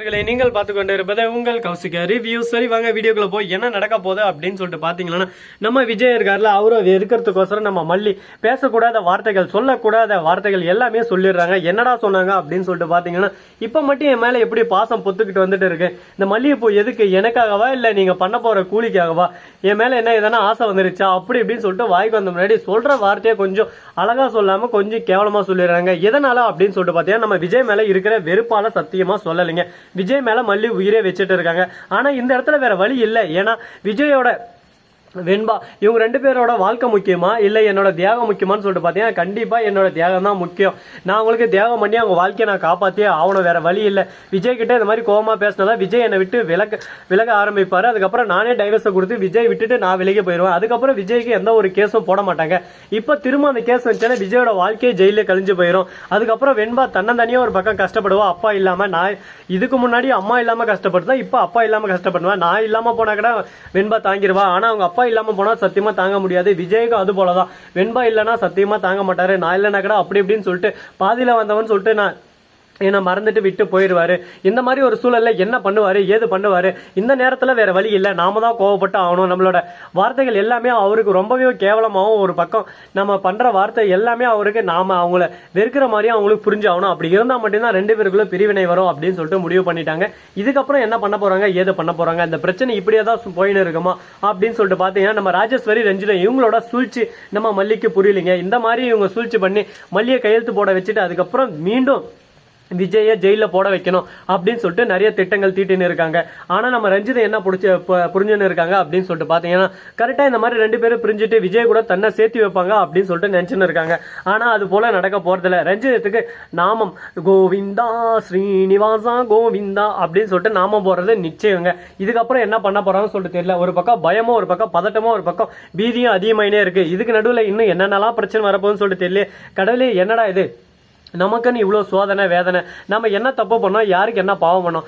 நீங்கள் பார்த்து கொண்டு இருப்பது உங்கள் கௌசிகா ரிவ்யூ. சரி வாங்க வீடியோக்குள்ள போய் என்ன நடக்க போகுது அப்படின்னு சொல்லிட்டு பாத்தீங்கன்னா, நம்ம விஜய் இருக்காருல, அவரை இருக்கிறதுக்கோசரம் நம்ம மல்லி பேசக்கூடாத வார்த்தைகள், சொல்லக்கூடாத வார்த்தைகள் எல்லாமே சொல்லிடுறாங்க. என்னடா சொன்னாங்க அப்படின்னு சொல்லிட்டு பாத்தீங்கன்னா, இப்ப மட்டும் என் மேல எப்படி பாசம் பொத்துக்கிட்டு வந்துட்டு இருக்கு, இந்த மல்லிகைப்பூ எதுக்கு, எனக்காகவா இல்ல நீங்க பண்ண போற கூலிக்காகவா, என் மேல என்ன எதனா ஆசை வந்துருச்சா அப்படி இப்படின்னு சொல்லிட்டு வாய்க்கு வந்த முன்னாடி சொல்ற வார்த்தையை கொஞ்சம் அழகா சொல்லாம கொஞ்சம் கேவலமா சொல்லிடுறாங்க. எதனால அப்படின்னு சொல்லிட்டு பாத்தீங்கன்னா, நம்ம விஜய் மேல இருக்கிற வெறுப்பால சத்தியமா சொல்லலைங்க. விஜய் மேல மல்லி உயிரே வச்சுட்டு இருக்காங்க. ஆனா இந்த இடத்துல வேற வழி இல்லை. ஏன்னா விஜயோட வெண்பா இவங்க ரெண்டு பேரோட வாழ்க்கை முக்கியமா இல்ல என்னோட தியாகம் முக்கியமான்னு சொல்லிட்டு பாத்தீங்கன்னா, கண்டிப்பா என்னோட தியாகம் தான் முக்கியம். நான் உங்களுக்கு தியாகம் பண்ணி அவங்க வாழ்க்கையை நான் காப்பாத்தியே ஆகணும், வேற வழி இல்லை. விஜய் கிட்ட இந்த மாதிரி கோவமா பேசினதா விஜய் என்னை விட்டு விலக ஆரம்பிப்பாரு. அதுக்கப்புறம் நானே டைவர்ஸை கொடுத்து விஜய் விட்டுட்டு நான் விலகி போயிடுவேன். அதுக்கப்புறம் விஜய்க்கு எந்த ஒரு கேஸும் போட மாட்டாங்க. இப்ப திரும்ப அந்த கேஸ் வந்துச்சுன்னா விஜயோட வாழ்க்கையை ஜெயில கழிஞ்சு போயிடும். அதுக்கப்புறம் வெண்பா தன்னந்தனியா ஒரு பக்கம் கஷ்டப்படுவா. அப்பா இல்லாம, நான் இதுக்கு முன்னாடி அம்மா இல்லாம கஷ்டப்படுதான், இப்ப அப்பா இல்லாம கஷ்டப்படுவேன். நான் இல்லாம போனா கூட வெண்பா தாங்கிடுவா. ஆனா அவங்க அப்பா இல்லாம போனா சத்தியமா தாங்க முடியாது. விஜய்க்கு அது போலதான். வெண்பா இல்லைன்னா சத்தியமா தாங்க மாட்டாரு. நான் இல்லைன்னா கூட அப்படி இப்படின்னு சொல்லிட்டு பாதியில வந்தவன் சொல்லிட்டு நான் என்ன மறந்துட்டு விட்டு போயிடுவாரு. இந்த மாதிரி ஒரு சூழல்ல என்ன பண்ணுவாரு, ஏது பண்ணுவாரு, இந்த நேரத்துல வேற வழி இல்லை, நாம தான் கோவப்பட்டு ஆகணும். நம்மளோட வார்த்தைகள் எல்லாமே அவருக்கு ரொம்பவே கேவலமாகவும், ஒரு பக்கம் நம்ம பண்ற வார்த்தை எல்லாமே அவருக்கு நாம அவங்கள வெறுக்கிற மாதிரியும் அவங்களுக்கு புரிஞ்சாகணும். அப்படி இருந்தா மட்டும்தான் ரெண்டு பேருக்குள்ள பிரிவினை வரும் அப்படின்னு சொல்லிட்டு முடிவு பண்ணிட்டாங்க. இதுக்கப்புறம் என்ன பண்ண போறாங்க, ஏது பண்ண போறாங்க, இந்த பிரச்சனை இப்படியே தான் போயின்னு இருக்குமா அப்படின்னு சொல்லிட்டு பாத்தீங்கன்னா, நம்ம ராஜேஸ்வரி ரஞ்சிதா இவங்களோட சூழ்ச்சி நம்ம மல்லிக்கு புரியலைங்க. இந்த மாதிரி இவங்க சூழ்ச்சி பண்ணி மல்லியை கையெழுத்து போட வச்சுட்டு அதுக்கப்புறம் மீண்டும் விஜய ஜெயில போட வைக்கணும் அப்படின்னு சொல்லிட்டு நிறைய திட்டங்கள் தீட்டின்னு இருக்காங்க. ஆனா நம்ம ரஞ்சிதை என்ன புரிஞ்சுன்னு இருக்காங்க அப்படின்னு சொல்லிட்டு பாத்தீங்கன்னா, கரெக்டா இந்த மாதிரி ரெண்டு பேரும் புரிஞ்சுட்டு விஜய் கூட தன்னை சேர்த்து வைப்பாங்க அப்படின்னு சொல்லிட்டு நினைச்சுன்னு இருக்காங்க. ஆனா அது போல நடக்க போறதில்ல. ரஞ்சிதத்துக்கு நாமம் கோவிந்தா ஸ்ரீனிவாசா கோவிந்தா அப்படின்னு சொல்லிட்டு நாமம் போடுறது நிச்சயங்க. இதுக்கப்புறம் என்ன பண்ண போறாங்கன்னு சொல்லிட்டு தெரியல. ஒரு பக்கம் பயமோ, ஒரு பக்கம் பதட்டமோ, ஒரு பக்கம் பீதியும் அதிகமாயினே இருக்கு. இதுக்கு நடுவில் இன்னும் என்னென்னலாம் பிரச்சனை வரப்போகுதுன்னு சொல்லிட்டு தெரியல. கடவுளே என்னடா இது, நமக்குன்னு இவ்வளோ சோதனை வேதனை, நம்ம என்ன தப்பு பண்ணோம், யாருக்கு என்ன பாவம் பண்ணோம்,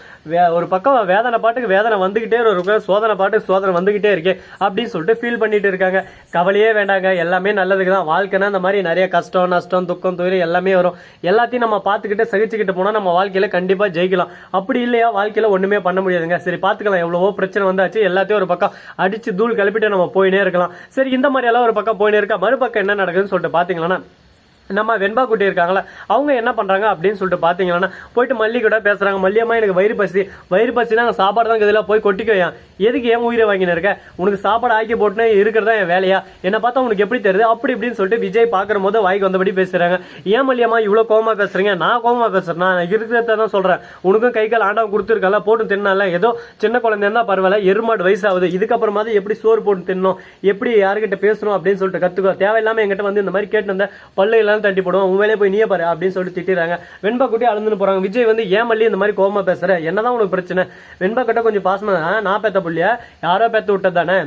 ஒரு பக்கம் வேதனை பாட்டுக்கு வேதனை வந்துகிட்டே இருக்கு, சோதனை பாட்டுக்கு சோதனை வந்துகிட்டே இருக்கே அப்படின்னு சொல்லிட்டு ஃபீல் பண்ணிட்டு இருக்காங்க. கவலையே வேண்டாங்க, எல்லாமே நல்லதுக்கு தான். வாழ்க்கைனா இந்த மாதிரி நிறைய கஷ்டம் நஷ்டம் துக்கம் துயரம் எல்லாமே வரும். எல்லாத்தையும் நம்ம பார்த்துக்கிட்டு சகிச்சுக்கிட்டு போனால் நம்ம வாழ்க்கையில கண்டிப்பா ஜெயிக்கலாம். அப்படி இல்லையா வாழ்க்கையில ஒண்ணுமே பண்ண முடியாதுங்க. சரி பார்த்துக்கலாம், எவ்வளவோ பிரச்சனை வந்தாச்சு, எல்லாத்தையும் ஒரு பக்கம் அடிச்சு தூள் கிளப்பிட்டு நம்ம போயினே இருக்கலாம். சரி இந்த மாதிரி எல்லாம் ஒரு பக்கம் போயினே இருக்கா. மறுபக்கம் என்ன நடக்குதுன்னு சொல்லிட்டு பாத்தீங்கன்னா, நம்ம வெண்பா குட்டி இருக்காங்களா, அவங்க என்ன பண்றாங்க அப்படின்னு சொல்லிட்டு பாத்தீங்கன்னா, போயிட்டு மல்லி கூட பேசுறாங்க. மல்லியம்மா எனக்கு வயிறு பசினா சாப்பாடு தான் இதெல்லாம் போய் கொட்டிக்கோயா, எதுக்கு ஏன் உயிரை வாங்கின்னு இருக்க, உனக்கு சாப்பாடு ஆக்கி போட்டுன்னு இருக்கிறதா என் வேலையா, என்ன பார்த்தா உனக்கு எப்படி தெரியுது அப்படி இப்படின்னு சொல்லிட்டு விஜய் பாக்குற போது வாய்க்கு வந்தபடி பேசுறாங்க. ஏன் மல்லியம்மா இவ்வளவு கோவமா பேசுறீங்க, நான் கோவமா பேசுறேன், நான் இருக்கிறத தான் சொல்றேன். உனக்கும் கை கால் ஆண்டவன் கொடுத்துருக்கல, போட்டு தின்னால, ஏதோ சின்ன குழந்தை இருந்தா பரவாயில்ல, எருமாடு வயசாகுது, இதுக்கப்புறமா எப்படி சோறு போட்டு தின்னணும், எப்படி யாருக்கிட்ட பேசணும் அப்படின்னு சொல்லிட்டு கத்துக்கோ, தேவையில்லாம என்கிட்ட வந்து இந்த மாதிரி கேட்டு வந்த பல்லு எல்லாம் தட்டி போடுவோம், உன் வேலையை போய் நீயே பாரு அப்படின்னு சொல்லிட்டு திட்டுறாங்க. வெண்பா குட்டி அழுந்துன்னு போறாங்க. விஜய் வந்து ஏன் மல்லி இந்த மாதிரி கோவமா பேசுற, என்னதான் உனக்கு பிரச்சனை, வெண்பா கிட்ட கொஞ்சம் பாசமா, நான் பெத்த புள்ளியா யாரோ பெத்த விட்டது தானே,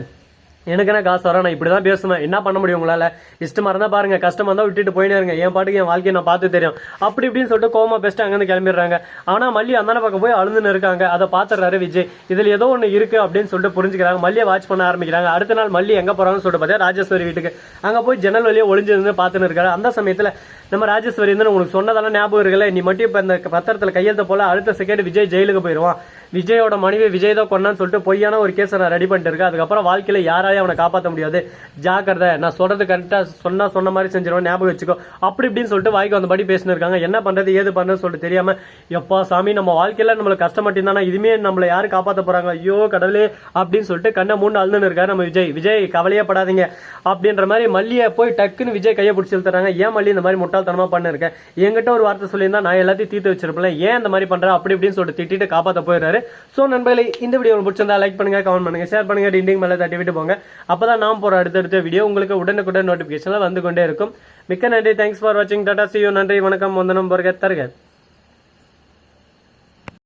எனக்கு என்ன காசு வர, நான் இப்படிதான் பேசுவேன், என்ன பண்ண முடியும் உங்களால, இஷ்டமா இருந்தா பாருங்க, கஷ்டமா இருந்தா விட்டுட்டு போயினே இருங்க, என் பாட்டுக்கு என் வாழ்க்கையை நான் பார்த்து தெரியும் அப்படி இப்படின்னு சொல்லிட்டு கோவமா பேசிட்டு அங்கிருந்து கிளம்பிடுறாங்க. ஆனா மல்லி அந்த பக்கம் போய் அழுந்துன்னு இருக்காங்க. அதை பாத்துறாரு விஜய். இதுல ஏதோ ஒண்ணு இருக்கு அப்படின்னு சொல்லிட்டு புரிஞ்சுக்கிறாங்க. மல்லியை வாட்ச் பண்ண ஆரம்பிக்கிறாங்க. அடுத்த நாள் மல்லி எங்க போறாங்கன்னு சொல்லிட்டு பார்த்தா ராஜேஸ்வரி வீட்டுக்கு. அங்க போய் ஜன்னல் வழியா ஒளிஞ்சு பாத்துன்னு இருக்காரு. அந்த சமயத்துல நம்ம ராஜேஸ்வரி வந்து உனக்கு சொன்னதெல்லாம் ஞாபகம் இருக்குல்ல, நீ மட்டும் இப்ப இந்த பத்திரத்துல கையெழுத்த போல அடுத்த செகண்ட் விஜய் ஜெயிலுக்கு போயிடுவான், விஜயோட மனைவி விஜய் தான் கொண்டான்னு சொல்லிட்டு பொய்யான ஒரு கேஸை நான் ரெடி பண்ணிட்டு இருக்கேன், அதுக்கப்புறம் வாழ்க்கையில யாராலையும் அவனை காப்பாற்ற முடியாது, ஜாக்கிரதை, நான் சொல்றது கரெக்டா சொன்ன மாதிரி செஞ்சிருவேன், ஞாபகம் வச்சுக்கோ அப்படி இப்படின்னு சொல்லிட்டு வாய்க்கு வந்தபடி பேசினு இருக்காங்க. என்ன பண்றது ஏது பண்றது சொல்லிட்டு தெரியாம, எப்பா சாமி நம்ம வாழ்க்கையில நம்மளுக்கு கஷ்டப்பட்டு தானே, இதுமே நம்மளை யாரு காப்பாற்ற போறாங்க, ஐயோ கடவுளே அப்படின்னு சொல்லிட்டு கண்ணை மூணு அழுதுன்னு இருக்காரு நம்ம விஜய். விஜய் கவலையே படாதீங்க அப்படின்ற மாதிரி மல்லியை போய் டக்குன்னு விஜய் கையை பிடிச்சி இழுத்துறாங்க. ஏன் மல்லி இந்த மாதிரி முட்டாள்தனமா பண்ணிருக்கேன், என்கிட்ட ஒரு வார்த்தை சொல்லியிருந்தா நான் எல்லாத்தையும் தீர்த்து வச்சிருப்பேன், ஏன் இந்த மாதிரி பண்ற அப்படி இப்படின்னு சொல்லிட்டு திட்டிட்டு காப்பாற்ற போயிடுறாரு. சோ நண்பர்களே, இந்த வீடியோ உங்களுக்கு பிடிச்சிருந்தா லைக் பண்ணுங்க, கமெண்ட் பண்ணுங்க, ஷேர் பண்ணுங்க, டிண்டிங் மேல தட்டி விட்டு போங்க. அப்பதான் நாம் போற அடுத்தடுத்த வீடியோ உங்களுக்கு உடனுக்குடன் நோட்டிபிகேஷன்ல வந்து கொண்டே இருக்கும். மிக்க நன்றி, தேங்க்ஸ் ஃபார் வாட்சிங், டாடா, see you, நன்றி, வணக்கம், வந்தனம், வருக, தருக.